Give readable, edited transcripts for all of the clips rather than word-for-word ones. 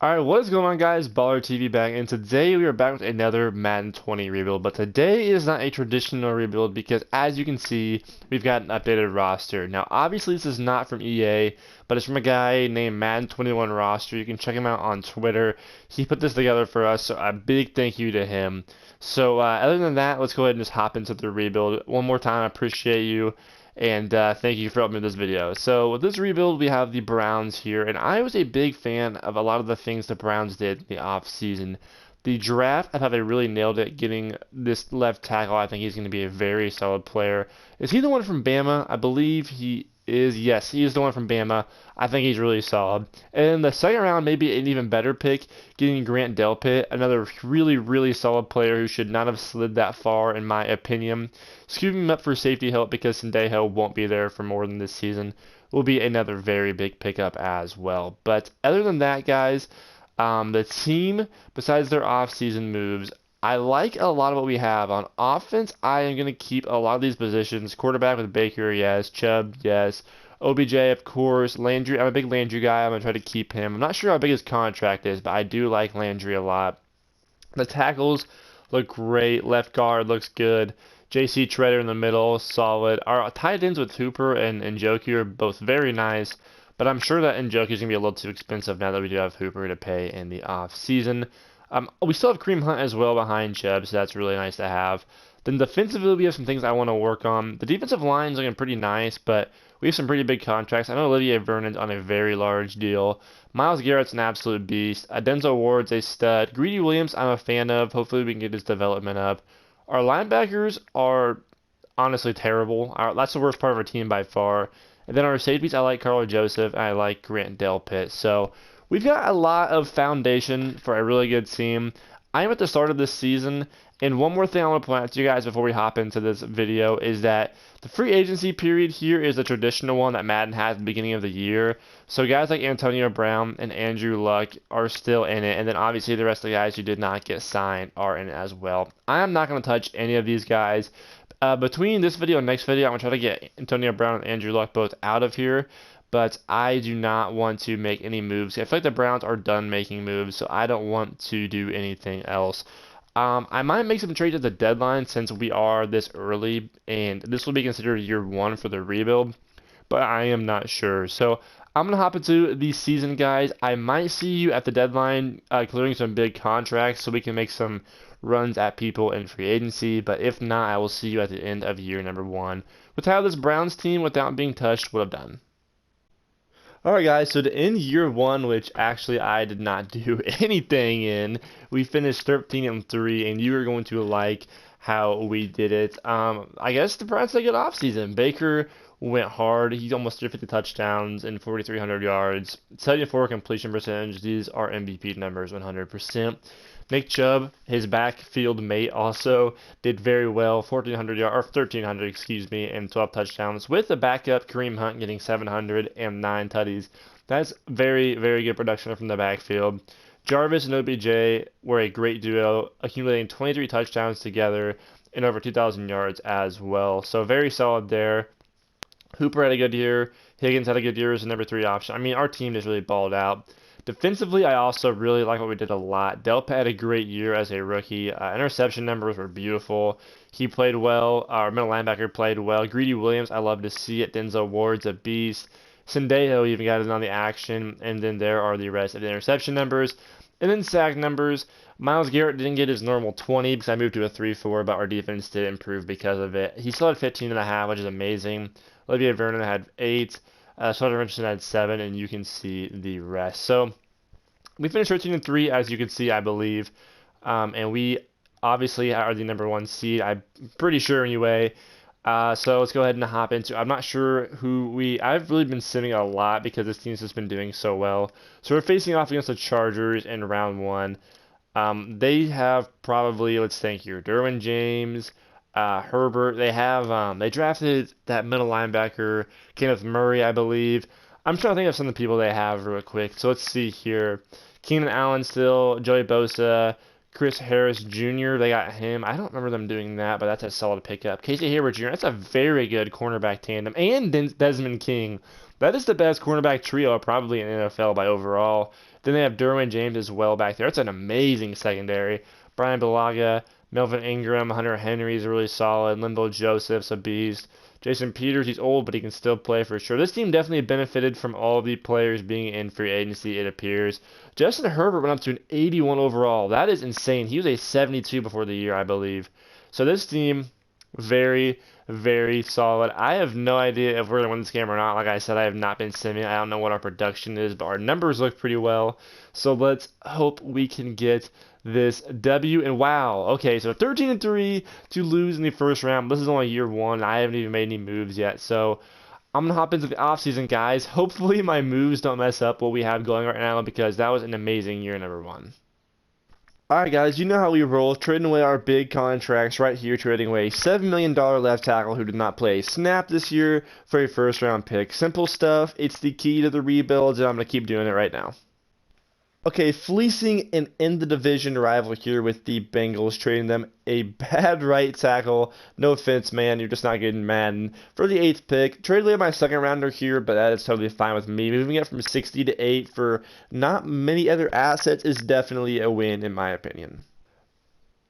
Alright, what is going on guys? Baller TV back, and today we are back with another Madden 20 rebuild, but today is not a traditional rebuild because as you can see, we've got an updated roster. Now obviously this is not from EA, but it's from a guy named Madden 21 Roster. You can check him out on Twitter. He put this together for us, so a big thank you to him. So other than that, let's go ahead and just hop into the rebuild. One more time, I appreciate you. And thank you for helping me with this video. So with this rebuild, we have the Browns here, and I was a big fan of a lot of the things the Browns did in the offseason. The draft, I thought they really nailed it getting this left tackle. I think he's going to be a very solid player. Is he the one from Bama? I believe he is. Yes, he is the one from Bama. I think he's really solid. And the second round, maybe an even better pick, getting Grant Delpit, another really, really solid player who should not have slid that far, in my opinion. Scooping him up for safety help because Sendejo won't be there for more than this season will be another very big pickup as well. But other than that, guys, the team, besides their offseason moves, I like a lot of what we have. On offense, I am going to keep a lot of these positions. Quarterback with Baker, yes. Chubb, yes. OBJ, of course. Landry, I'm a big Landry guy. I'm going to try to keep him. I'm not sure how big his contract is, but I do like Landry a lot. The tackles look great. Left guard looks good. JC Treader in the middle, solid. Our tight ends with Hooper and Njoku are both very nice, but I'm sure that Njoku is going to be a little too expensive now that we do have Hooper to pay in the off season. We still have Kareem Hunt as well behind Chubb, so that's really nice to have. Then defensively, we have some things I want to work on. The defensive line is looking pretty nice, but we have some pretty big contracts. I know Olivier Vernon's on a very large deal. Myles Garrett's an absolute beast. Denzel Ward's a stud. Greedy Williams, I'm a fan of. Hopefully, we can get his development up. Our linebackers are honestly terrible. That's the worst part of our team by far. And then our safeties, I like Carl Joseph, and I like Grant Delpit. So we've got a lot of foundation for a really good team. I am at the start of this season, and one more thing I want to point out to you guys before we hop into this video is that the free agency period here is the traditional one that Madden has at the beginning of the year. So guys like Antonio Brown and Andrew Luck are still in it, and then obviously the rest of the guys who did not get signed are in it as well. I am not going to touch any of these guys. Between this video and next video, I'm going to try to get Antonio Brown and Andrew Luck both out of here. But I do not want to make any moves. I feel like the Browns are done making moves, so I don't want to do anything else. I might make some trades at the deadline since we are this early, and this will be considered year one for the rebuild, but I am not sure. So I'm going to hop into the season, guys. I might see you at the deadline clearing some big contracts so we can make some runs at people in free agency, but if not, I will see you at the end of year number one with how this Browns team, without being touched, would have done. Alright guys, so to end year one, which actually I did not do anything in, we finished 13-3, and you are going to like how we did it. I guess the Browns had a good offseason. Baker went hard. He almost threw 50 touchdowns and 4,300 yards. 74 completion percentage. These are MVP numbers, 100%. Nick Chubb, his backfield mate, also did very well, 1,400 yards, or 1,300, excuse me, and 12 touchdowns, with the backup Kareem Hunt getting 700 and 9 tutties. That's very, very good production from the backfield. Jarvis and OBJ were a great duo, accumulating 23 touchdowns together and over 2,000 yards as well. So very solid there. Hooper had a good year. Higgins had a good year as a number 3 option. I mean, our team just really balled out. Defensively, I also really like what we did a lot. Delpit had a great year as a rookie. Interception numbers were beautiful. He played well. Our middle linebacker played well. Greedy Williams, I love to see it. Denzel Ward's a beast. Sendejo even got in on the action. And then there are the rest of the interception numbers. And then sack numbers. Myles Garrett didn't get his normal 20 because I moved to a 3-4, but our defense did improve because of it. He still had 15.5, which is amazing. Olivier Vernon had 8. Sheldon Richardson had 7, and you can see the rest. So we finished 13-3, as you can see, I believe, and we obviously are the number 1 seed. I'm pretty sure anyway. So let's go ahead and hop into. I'm not sure who we. I've really been sitting a lot because this team's just been doing so well. So we're facing off against the Chargers in round 1. They have probably, let's think here, Derwin James. Herbert, they drafted that middle linebacker, Kenneth Murray, I believe. I'm trying to think of some of the people they have real quick. So let's see here. Keenan Allen still, Joey Bosa, Chris Harris Jr., they got him. I don't remember them doing that, but that's a solid pickup. Casey Hayward Jr., that's a very good cornerback tandem. And Desmond King. That is the best cornerback trio probably in the NFL by overall. Then they have Derwin James as well back there. It's an amazing secondary. Brian Bulaga, Melvin Ingram, Hunter Henry's really solid. Linval Joseph's a beast. Jason Peters, he's old, but he can still play for sure. This team definitely benefited from all of the players being in free agency, it appears. Justin Herbert went up to an 81 overall. That is insane. He was a 72 before the year, I believe. So this team, very, very solid. I have no idea if we're going to win this game or not. Like I said, I have not been simming. I don't know what our production is, but our numbers look pretty well. So let's hope we can get this W. And wow, okay, so 13-3 to lose in the first round. This is only year one. I haven't even made any moves yet. So I'm going to hop into the offseason, guys. Hopefully my moves don't mess up what we have going right now because that was an amazing year number one. Alright guys, you know how we roll, trading away our big contracts right here, trading away $7 million left tackle who did not play a snap this year for a first round pick. Simple stuff, it's the key to the rebuilds, and I'm going to keep doing it right now. Okay, fleecing an in the division rival here with the Bengals, trading them a bad right tackle. No offense, man, you're just not getting Madden. For the 8th pick, traded away my second rounder here, but that is totally fine with me. Moving it from 60 to 8 for not many other assets is definitely a win in my opinion.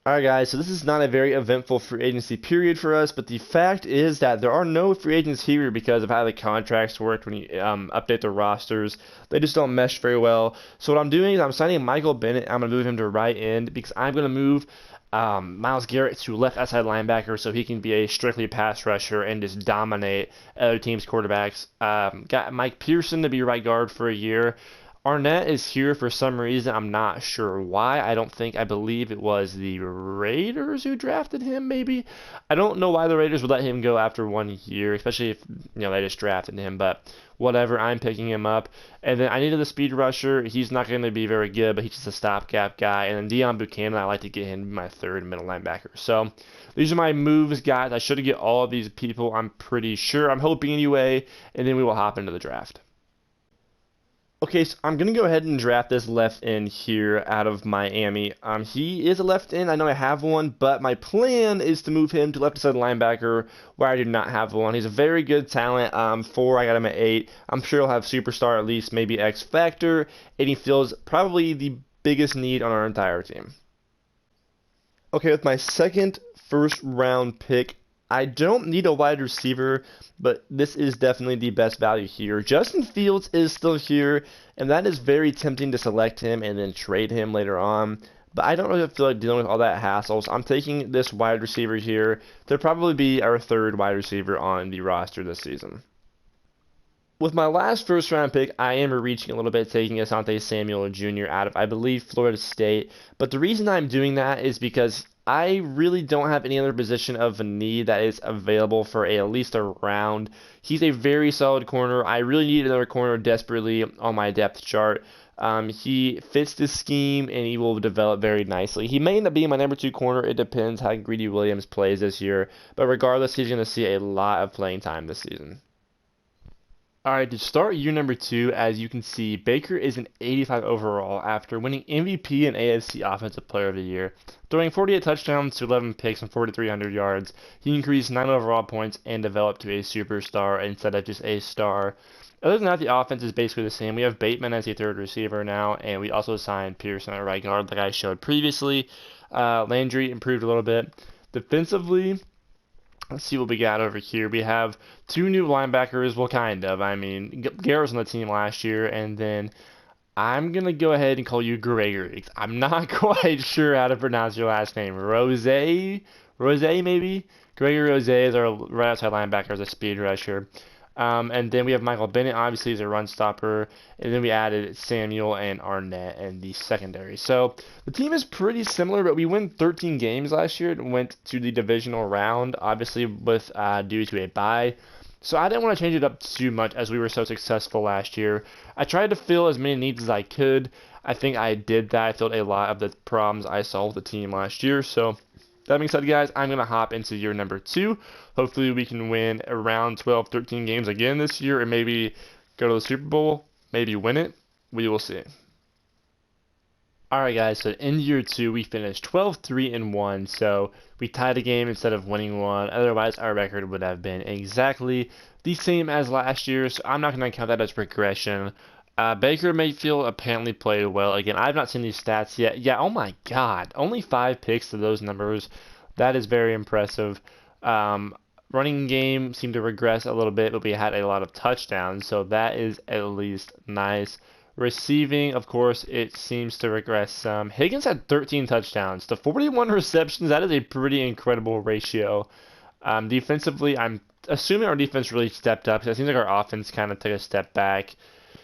Alright guys, so this is not a very eventful free agency period for us, but the fact is that there are no free agents here because of how the contracts work when you update the rosters. They just don't mesh very well. So what I'm doing is I'm signing Michael Bennett. I'm going to move him to right end because I'm going to move Myles Garrett to left outside linebacker so he can be a strictly pass rusher and just dominate other teams' quarterbacks. Got Mike Pearson to be right guard for a year. Arnett is here for some reason. I'm not sure why. I believe it was the Raiders who drafted him, maybe. I don't know why the Raiders would let him go after 1 year, especially if, they just drafted him, but whatever, I'm picking him up. And then I needed a speed rusher. He's not going to be very good, but he's just a stopgap guy. And then Deion Buchanan, I like to get him to be my third middle linebacker. So these are my moves, guys. I should get all of these people, I'm pretty sure. I'm hoping anyway, and then we will hop into the draft. Okay, so I'm going to go ahead and draft this left end here out of Miami. He is a left end. I know I have one, but my plan is to move him to left side linebacker where I do not have one. He's a very good talent. 4, I got him at 8. I'm sure he'll have superstar, at least maybe X Factor, and he fills probably the biggest need on our entire team. Okay, with my second first round pick, I don't need a wide receiver, but this is definitely the best value here. Justin Fields is still here, and that is very tempting to select him and then trade him later on. But I don't really feel like dealing with all that hassle, so I'm taking this wide receiver here. They'll probably be our third wide receiver on the roster this season. With my last first round pick, I am reaching a little bit, taking Asante Samuel Jr. out of, I believe, Florida State. But the reason I'm doing that is because I really don't have any other position of need that is available for at least a round. He's a very solid corner. I really need another corner desperately on my depth chart. He fits the scheme and he will develop very nicely. He may end up being my number 2 corner. It depends how Greedy Williams plays this year. But regardless, he's going to see a lot of playing time this season. Alright, to start year number 2, as you can see, Baker is an 85 overall after winning MVP and AFC Offensive Player of the Year. Throwing 48 touchdowns to 11 picks and 4,300 yards, he increased 9 overall points and developed to a superstar instead of just a star. Other than that, the offense is basically the same. We have Bateman as a third receiver now, and we also signed Pearson at right guard like I showed previously. Landry improved a little bit. Defensively, let's see what we got over here. We have 2 new linebackers. Well, kind of. I mean, Garrett was on the team last year, and then I'm going to go ahead and call you Gregory. I'm not quite sure how to pronounce your last name. Rose, maybe? Gregory Rose is our right outside linebacker as a speed rusher. And then we have Michael Bennett, obviously, as a run stopper. And then we added Samuel and Arnett in the secondary. So the team is pretty similar, but we won 13 games last year and went to the divisional round, obviously with due to a bye. So I didn't want to change it up too much as we were so successful last year. I tried to fill as many needs as I could. I think I did that. I filled a lot of the problems I saw with the team last year. So that being said, guys, I'm going to hop into year number 2. Hopefully we can win around 12, 13 games again this year and maybe go to the Super Bowl, maybe win it. We will see. Alright guys, so in year 2 we finished 12-3-1, so we tied a game instead of winning one. Otherwise our record would have been exactly the same as last year, so I'm not going to count that as regression. Baker Mayfield apparently played well. Again, I've not seen these stats yet. Yeah, oh my God. Only 5 picks to those numbers. That is very impressive. Um, Running game seemed to regress a little bit, but we had a lot of touchdowns, so that is at least nice. Receiving, of course, it seems to regress some. Higgins had 13 touchdowns to 41 receptions. That is a pretty incredible ratio. Defensively, I'm assuming our defense really stepped up. It seems like our offense kind of took a step back.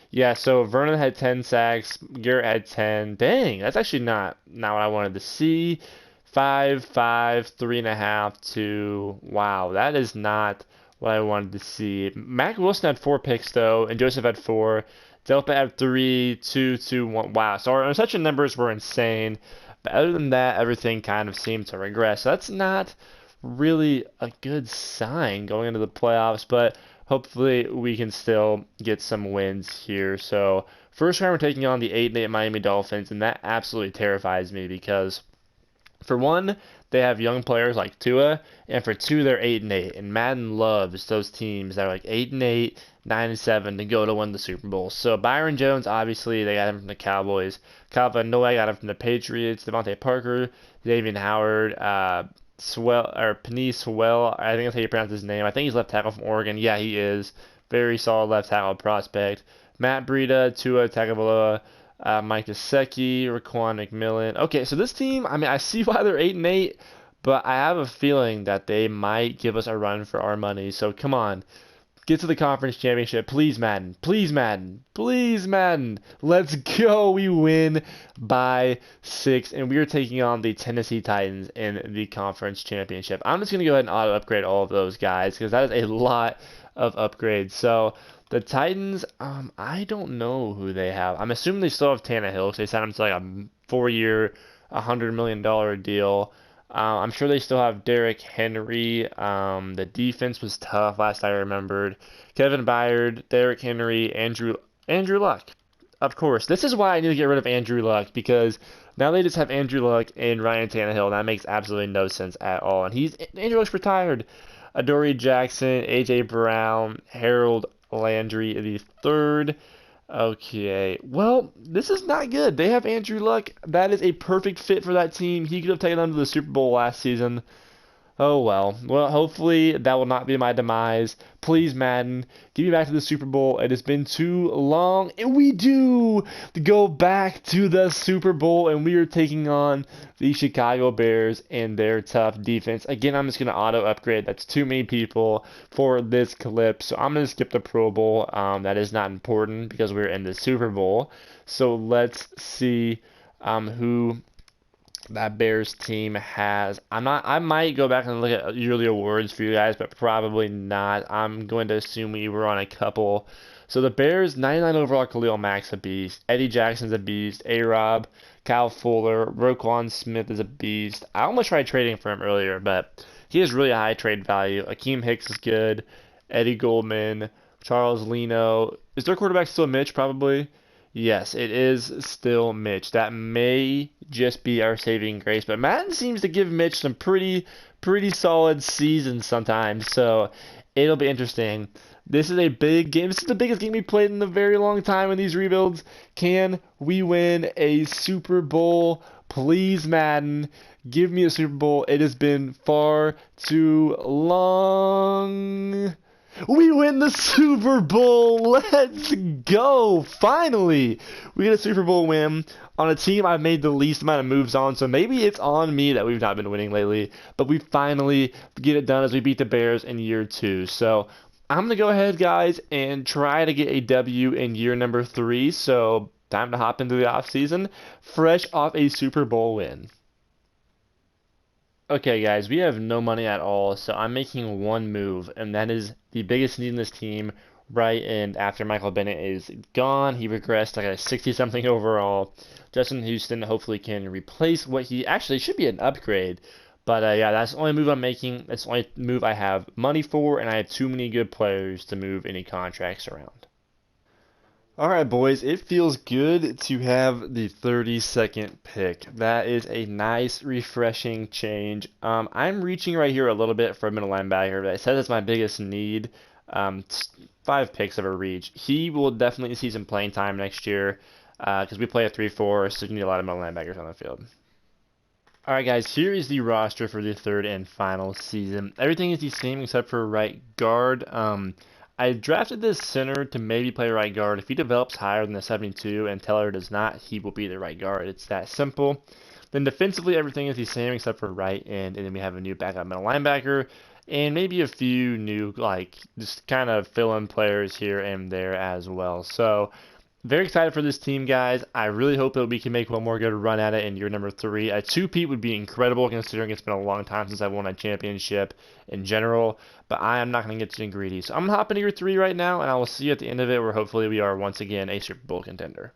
Yeah, so Vernon had 10 sacks, Garrett had 10. Dang, that's actually not what I wanted to see. 5, 5, 3.5, 2. Wow, that is not what I wanted to see. Mac Wilson had 4 picks though, and Joseph had 4. Delpa had 3, 2, 2, 1. Wow, so our interception numbers were insane. But other than that, everything kind of seemed to regress. So that's not really a good sign going into the playoffs, but hopefully we can still get some wins here. So first round we're taking on the 8-8 Miami Dolphins, and that absolutely terrifies me because for one, they have young players like Tua, and for two, they're 8-8. And Madden loves those teams that are like 8-8, 9-7 to go to win the Super Bowl. So Byron Jones, obviously, they got him from the Cowboys. Kyle Van Noy got him from the Patriots. Devontae Parker, Davian Howard, Penny Sewell, I think that's how you pronounce his name. I think he's left tackle from Oregon. Yeah, he is. Very solid left tackle prospect. Matt Breida, Tua Tagovailoa, Mike Gesicki, Raquan McMillan. Okay, so this team, I mean, I see why they're 8-8, but I have a feeling that they might give us a run for our money. So come on, get to the conference championship, please, Madden. Please, Madden. Please, Madden. Let's go. We win by 6, and we are taking on the Tennessee Titans in the conference championship. I'm just gonna go ahead and auto upgrade all of those guys because that is a lot of upgrades. So the Titans, I don't know who they have. I'm assuming they still have Tannehill because they signed him to like a 4-year, $100 million deal. I'm sure they still have Derrick Henry. The defense was tough last I remembered. Kevin Byard, Derrick Henry, Andrew Luck. Of course, this is why I need to get rid of Andrew Luck because now they just have Andrew Luck and Ryan Tannehill. And that makes absolutely no sense at all. And Andrew Luck's retired. Adoree Jackson, AJ Brown, Harold Landry the third. Okay, well, this is not good. They have Andrew Luck. That is a perfect fit for that team. He could have taken them to the Super Bowl last season. Oh well. Well, hopefully that will not be my demise. Please, Madden, get me back to the Super Bowl. It has been too long. And we do go back to the Super Bowl, and we are taking on the Chicago Bears and their tough defense. Again, I'm just going to auto upgrade. That's too many people for this clip. So I'm going to skip the Pro Bowl. That is not important because we're in the Super Bowl. So let's see who that Bears team has. I might go back and look at yearly awards for you guys, but probably not. I'm going to assume we were on a couple. So the Bears, 99 overall, Khalil Mack's a beast. Eddie Jackson's a beast. A-Rob, Kyle Fuller, Roquan Smith is a beast. I almost tried trading for him earlier, but he has really a high trade value. Akeem Hicks is good. Eddie Goldman, Charles Leno. Is their quarterback still Mitch? Probably. Yes, it is still Mitch. That may just be our saving grace, but Madden seems to give Mitch some pretty solid seasons sometimes, so it'll be interesting. This is a big game. This is the biggest game we played in a very long time in these rebuilds. Can we win a Super Bowl? Please, Madden, give me a Super Bowl. It has been far too long. We win the Super Bowl. Let's go. Finally, we get a Super Bowl win on a team I've made the least amount of moves on. So maybe it's on me that we've not been winning lately. But we finally get it done as we beat the Bears in year 2. So I'm going to go ahead, guys, and try to get a W in year number 3. So time to hop into the offseason fresh off a Super Bowl win. Okay, guys, we have no money at all, so I'm making one move, and that is the biggest need in this team right in after Michael Bennett is gone. He regressed like a 60-something overall. Justin Houston hopefully can replace what he actually should be an upgrade. But yeah, that's the only move I'm making. That's the only move I have money for, and I have too many good players to move any contracts around. Alright, boys, it feels good to have the 32nd pick. That is a nice, refreshing change. I'm reaching right here a little bit for a middle linebacker, but I said it's my biggest need. um, 5 picks of a reach. He will definitely see some playing time next year because we play a 3-4, so you need a lot of middle linebackers on the field. Alright guys, here is the roster for the third and final season. Everything is the same except for right guard. I drafted this center to maybe play right guard. If he develops higher than the 72 and Teller does not, he will be the right guard. It's that simple. Then defensively, everything is the same except for right end, and then we have a new backup middle linebacker, and maybe a few new, like, just kind of fill-in players here and there as well. So, very excited for this team, guys. I really hope that we can make one more good run at it in year number 3. A 2-peat would be incredible considering it's been a long time since I've won a championship in general, but I am not going to get too greedy. So I'm going to hop into year 3 right now, and I will see you at the end of it where hopefully we are once again a Super Bowl contender.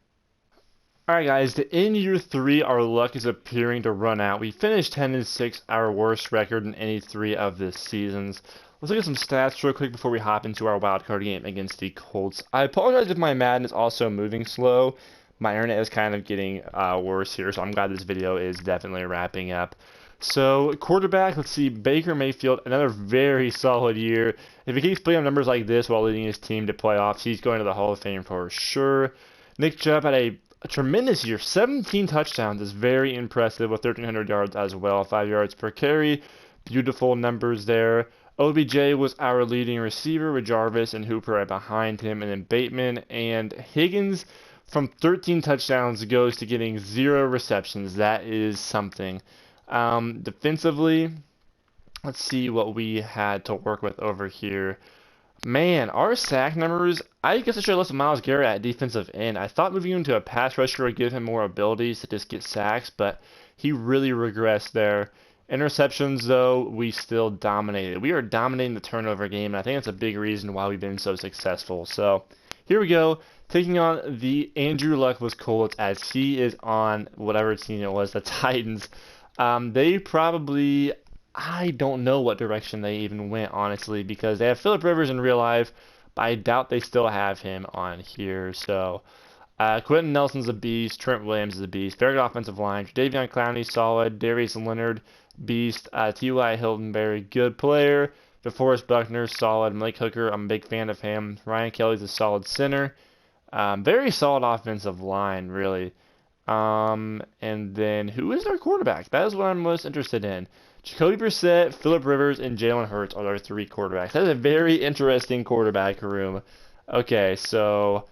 Alright guys, in year 3, our luck is appearing to run out. We finished 10-6, our worst record in any 3 of the seasons. Let's look at some stats real quick before we hop into our wildcard game against the Colts. I apologize if my Madden is also moving slow. My internet is kind of getting worse here, so I'm glad this video is definitely wrapping up. So, quarterback, let's see, Baker Mayfield, another very solid year. If he keeps putting up numbers like this while leading his team to playoffs, he's going to the Hall of Fame for sure. Nick Chubb had a tremendous year. 17 touchdowns is very impressive with 1,300 yards as well, 5 yards per carry. Beautiful numbers there. OBJ was our leading receiver with Jarvis and Hooper right behind him, and then Bateman and Higgins from 13 touchdowns goes to getting 0 receptions. That is something. Defensively, let's see what we had to work with over here. Man, our sack numbers, I guess I should have listed Myles Garrett at defensive end. I thought moving him to a pass rusher would give him more abilities to just get sacks, but he really regressed there. Interceptions, though, we still dominated. We are dominating the turnover game, and I think that's a big reason why we've been so successful. So, here we go. Taking on the Andrew Luck was Colts as he is on whatever team it was, the Titans. They probably, I don't know what direction they even went, honestly, because they have Phillip Rivers in real life, but I doubt they still have him on here. So, Quentin Nelson's a beast. Trent Williams is a beast. Very good offensive line. Davion Clowney, solid. Darius Leonard, beast. T.Y. Hilton, very good player. DeForest Buckner, solid. Malik Hooker, I'm a big fan of him. Ryan Kelly's a solid center. Very solid offensive line, really. And then, who is our quarterback? That is what I'm most interested in. Jacoby Brissett, Phillip Rivers, and Jalen Hurts are our 3 quarterbacks. That is a very interesting quarterback room. Okay, so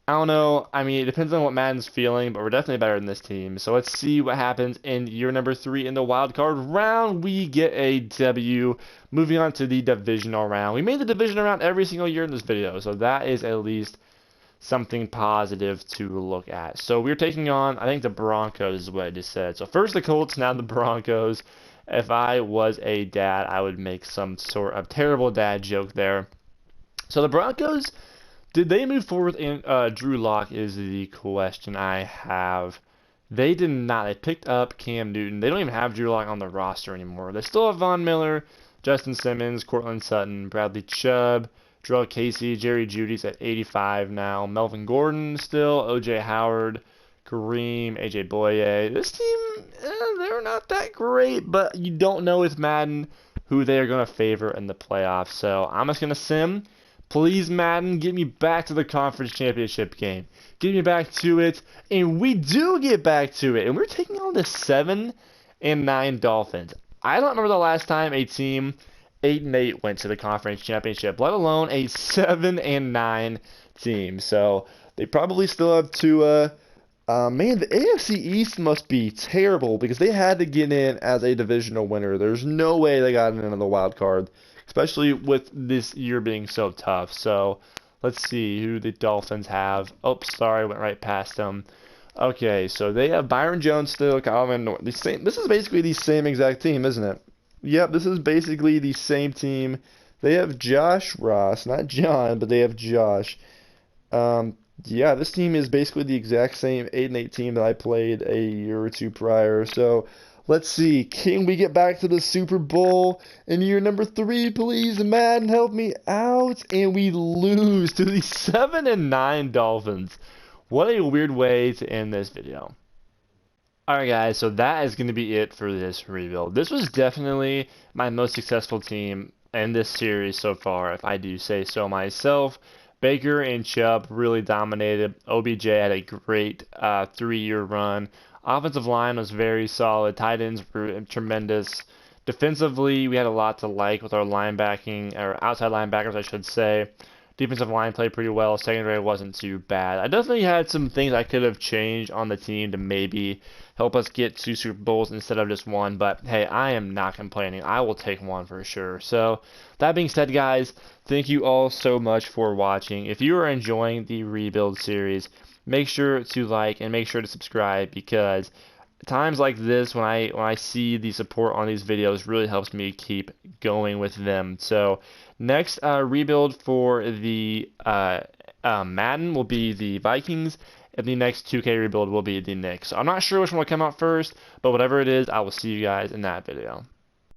I don't know. I mean, it depends on what Madden's feeling, but we're definitely better than this team. So let's see what happens in year number 3 in the wild card round. We get a W. Moving on to the divisional round. We made the divisional round every single year in this video, so that is at least something positive to look at. So we're taking on, I think, the Broncos is what I just said. So first the Colts, now the Broncos. If I was a dad, I would make some sort of terrible dad joke there. So the Broncos, did they move forward in Drew Lock is the question I have. They did not. They picked up Cam Newton. They don't even have Drew Lock on the roster anymore. They still have Von Miller, Justin Simmons, Cortland Sutton, Bradley Chubb, Jarrell Casey, Jerry Jeudy's at 85 now. Melvin Gordon still, O.J. Howard, Kareem, A.J. Boye. This team, they're not that great, but you don't know with Madden who they are going to favor in the playoffs. So I'm just going to sim. Please, Madden, get me back to the conference championship game. Get me back to it. And we do get back to it. And we're taking on the 7-9 Dolphins. I don't remember the last time a team 8-8 went to the conference championship, let alone a 7-9 team. So they probably still have to. Man, the AFC East must be terrible because they had to get in as a divisional winner. There's no way they got into the wild card, especially with this year being so tough. So let's see who the Dolphins have. Oh, sorry, went right past them. Okay, so they have Byron Jones still, Kyle Van Noy. This is basically the same exact team, isn't it? Yep, this is basically the same team. They have Josh Ross, not John, but they have Josh. Yeah, this team is basically the exact same 8-8 team that I played a year or 2 prior. So let's see. Can we get back to the Super Bowl in year number 3, please? Madden, help me out. And we lose to the 7-9 Dolphins. What a weird way to end this video. Alright guys, so that is going to be it for this rebuild. This was definitely my most successful team in this series so far, if I do say so myself. Baker and Chubb really dominated. OBJ had a great 3-year run. Offensive line was very solid. Tight ends were tremendous. Defensively, we had a lot to like with our linebacking, or outside linebackers, I should say. Defensive line played pretty well. Secondary wasn't too bad. I definitely had some things I could have changed on the team to maybe help us get 2 Super Bowls instead of just 1. But hey, I am not complaining. I will take 1 for sure. So that being said, guys, thank you all so much for watching. If you are enjoying the rebuild series, make sure to like and make sure to subscribe, because times like this, when I see the support on these videos, really helps me keep going with them. So next rebuild for the Madden will be the Vikings, and the next 2K rebuild will be the Knicks. So I'm not sure which one will come out first, but whatever it is, I will see you guys in that video.